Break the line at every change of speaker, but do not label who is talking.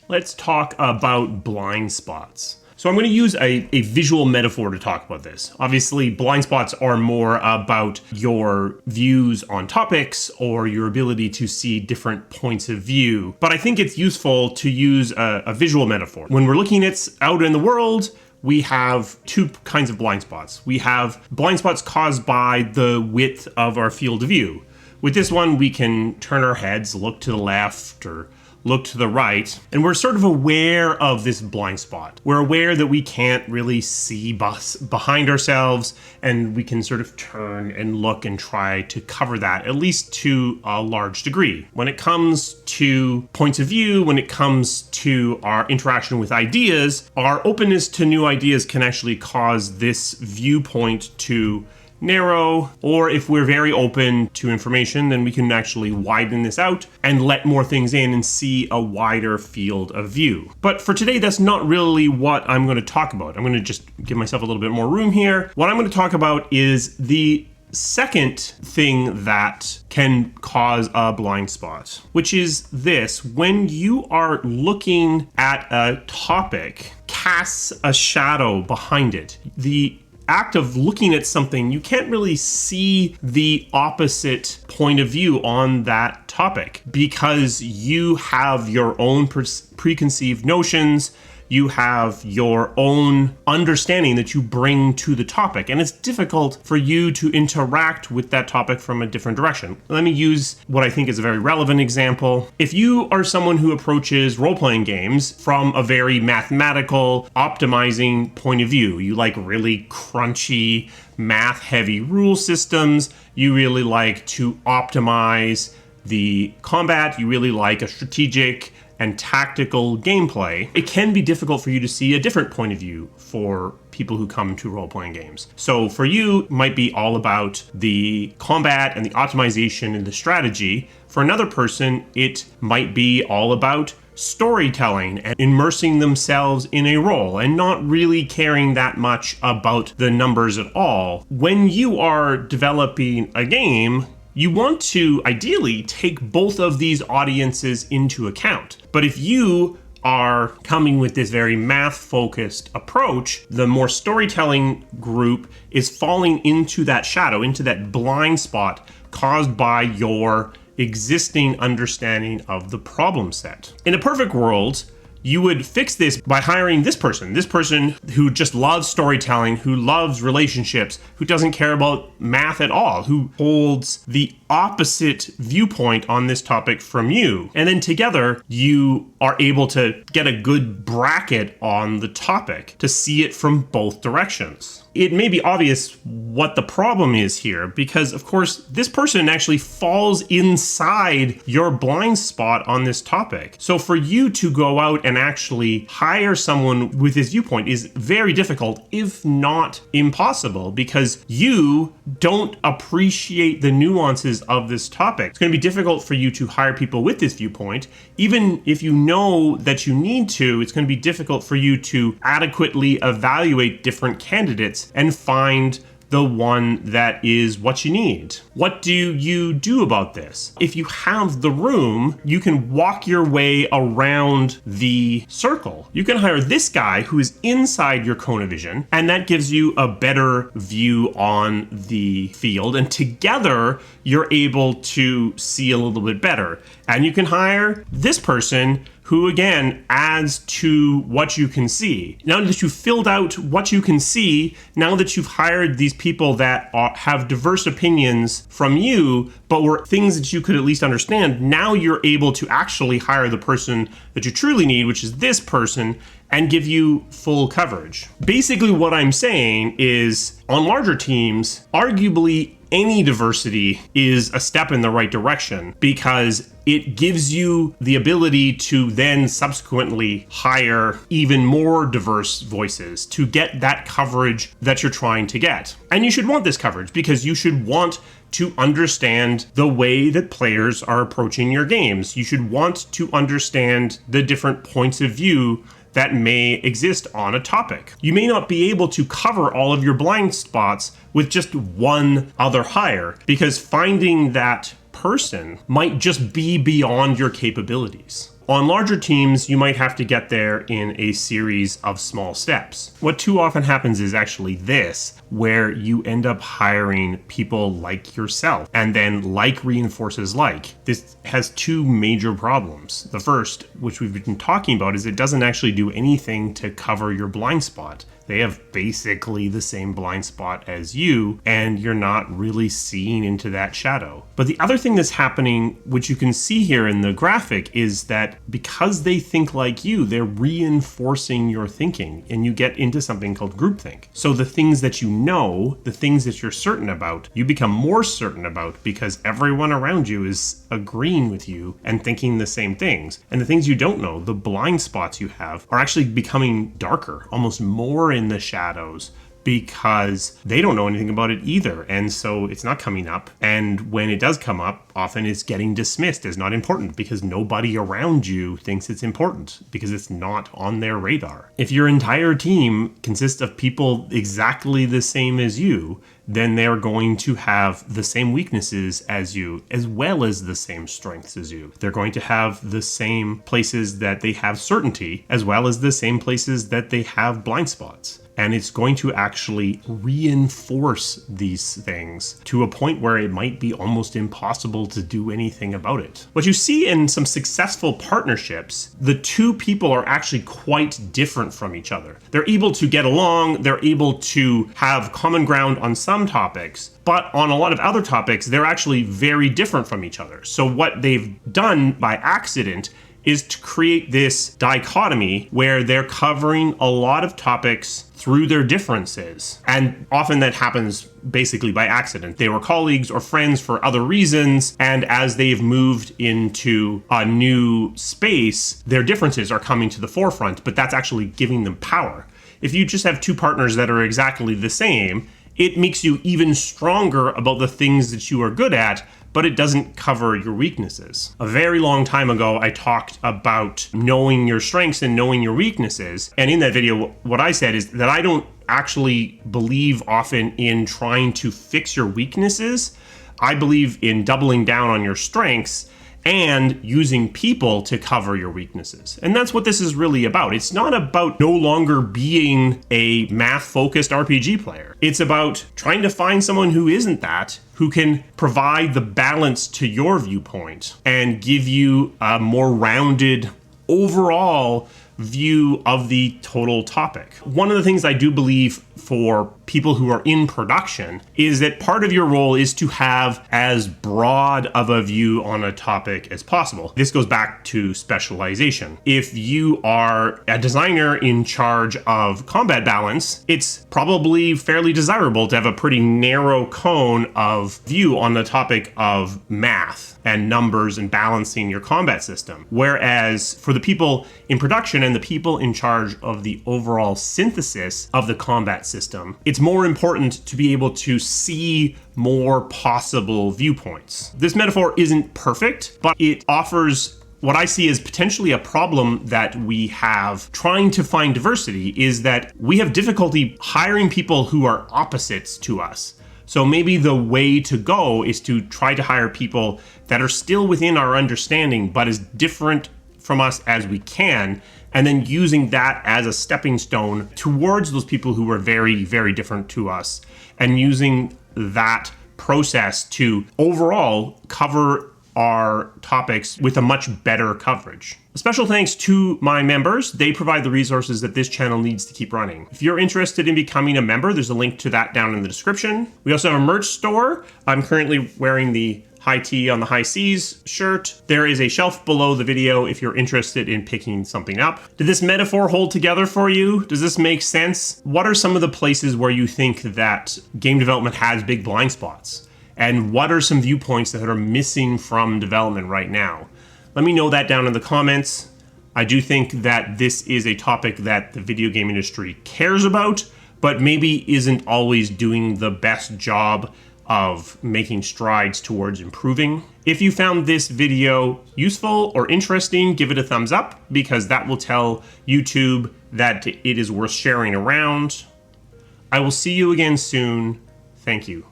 Let's talk about blind spots. So I'm going to use a visual metaphor to talk about this. Obviously, blind spots are more about your views on topics or your ability to see different points of view. But I think it's useful to use a visual metaphor. When we're looking at out in the world, we have two kinds of blind spots. We have blind spots caused by the width of our field of view. With this one, we can turn our heads, look to the left or look to the right, and we're sort of aware of this blind spot. We're aware that we can't really see behind ourselves, and we can sort of turn and look and try to cover that, at least to a large degree. When it comes to points of view, when it comes to our interaction with ideas, our openness to new ideas can actually cause this viewpoint to narrow, or if we're very open to information, then we can actually widen this out and let more things in and see a wider field of view. But for today, that's not really what I'm going to talk about. I'm going to just give myself a little bit more room here. What I'm going to talk about is the second thing that can cause a blind spot, which is this: when you are looking at a topic, casts a shadow behind it. The act of looking at something, you can't really see the opposite point of view on that topic because you have your own preconceived notions. You have your own understanding that you bring to the topic, and it's difficult for you to interact with that topic from a different direction. Let me use what I think is a very relevant example. If you are someone who approaches role-playing games from a very mathematical, optimizing point of view, you like really crunchy, math-heavy rule systems, you really like to optimize the combat, you really like a strategic and tactical gameplay, it can be difficult for you to see a different point of view for people who come to role-playing games. So for you, it might be all about the combat and the optimization and the strategy. For another person, it might be all about storytelling and immersing themselves in a role and not really caring that much about the numbers at all. When you are developing a game, you want to ideally take both of these audiences into account. But if you are coming with this very math-focused approach, the more storytelling group is falling into that shadow, into that blind spot caused by your existing understanding of the problem set. In a perfect world, you would fix this by hiring this person who just loves storytelling, who loves relationships, who doesn't care about math at all, who holds the opposite viewpoint on this topic from you. And then together, you are able to get a good bracket on the topic to see it from both directions. It may be obvious what the problem is here because, of course, this person actually falls inside your blind spot on this topic. So for you to go out and actually hire someone with this viewpoint is very difficult, if not impossible, because you don't appreciate the nuances of this topic. It's going to be difficult for you to hire people with this viewpoint. Even if you know that you need to, it's going to be difficult for you to adequately evaluate different candidates and find the one that is what you need. What do you do about this? If you have the room, you can walk your way around the circle. You can hire this guy who is inside your cone of vision, and that gives you a better view on the field, and together you're able to see a little bit better. And you can hire this person who again adds to what you can see. Now that you've filled out what you can see, now that you've hired these people that have diverse opinions from you, but were things that you could at least understand, now you're able to actually hire the person that you truly need, which is this person, and give you full coverage. Basically what I'm saying is, on larger teams, arguably any diversity is a step in the right direction because it gives you the ability to then subsequently hire even more diverse voices to get that coverage that you're trying to get. And you should want this coverage because you should want to understand the way that players are approaching your games. You should want to understand the different points of view that may exist on a topic. You may not be able to cover all of your blind spots with just one other hire because finding that person might just be beyond your capabilities. On larger teams, you might have to get there in a series of small steps. What too often happens is actually this, where you end up hiring people like yourself, and then like reinforces like. This has two major problems. The first, which we've been talking about, is it doesn't actually do anything to cover your blind spot. They have basically the same blind spot as you, and you're not really seeing into that shadow. But the other thing that's happening, which you can see here in the graphic, is that because they think like you, they're reinforcing your thinking, and you get into something called groupthink. So the things that you know, the things that you're certain about, you become more certain about because everyone around you is agreeing with you and thinking the same things. And the things you don't know, the blind spots you have, are actually becoming darker, almost more in the shadows, because they don't know anything about it either, and so it's not coming up. And when it does come up, often it's getting dismissed as not important because nobody around you thinks it's important, because it's not on their radar. If your entire team consists of people exactly the same as you, then they're going to have the same weaknesses as you, as well as the same strengths as you. They're going to have the same places that they have certainty, as well as the same places that they have blind spots. And it's going to actually reinforce these things to a point where it might be almost impossible to do anything about it. What you see in some successful partnerships, the two people are actually quite different from each other. They're able to get along, they're able to have common ground on some topics, but on a lot of other topics, they're actually very different from each other. So what they've done by accident is to create this dichotomy where they're covering a lot of topics through their differences. And often that happens basically by accident. They were colleagues or friends for other reasons, and as they've moved into a new space, their differences are coming to the forefront, but that's actually giving them power. If you just have two partners that are exactly the same, it makes you even stronger about the things that you are good at, but it doesn't cover your weaknesses. A very long time ago, I talked about knowing your strengths and knowing your weaknesses. And in that video, what I said is that I don't actually believe often in trying to fix your weaknesses. I believe in doubling down on your strengths and using people to cover your weaknesses. And that's what this is really about. It's not about no longer being a math-focused RPG player. It's about trying to find someone who isn't that, who can provide the balance to your viewpoint and give you a more rounded overall view of the total topic. One of the things I do believe for people who are in production is that part of your role is to have as broad of a view on a topic as possible. This goes back to specialization. If you are a designer in charge of combat balance, it's probably fairly desirable to have a pretty narrow cone of view on the topic of math and numbers and balancing your combat system. Whereas for the people in production and the people in charge of the overall synthesis of the combat system, it's more important to be able to see more possible viewpoints. This metaphor isn't perfect, but it offers what I see as potentially a problem that we have trying to find diversity, is that we have difficulty hiring people who are opposites to us. So maybe the way to go is to try to hire people that are still within our understanding, but as different from us as we can, and then using that as a stepping stone towards those people who are very, very different to us, and using that process to overall cover our topics with a much better coverage. A special thanks to my members. They provide the resources that this channel needs to keep running. If you're interested in becoming a member, there's a link to that down in the description. We also have a merch store. I'm currently wearing the High Tea on the High Seas shirt. There is a shelf below the video if you're interested in picking something up. Did this metaphor hold together for you? Does this make sense? What are some of the places where you think that game development has big blind spots? And what are some viewpoints that are missing from development right now? Let me know that down in the comments. I do think that this is a topic that the video game industry cares about, but maybe isn't always doing the best job of making strides towards improving. If you found this video useful or interesting, give it a thumbs up, because that will tell YouTube that it is worth sharing around. I will see you again soon. Thank you.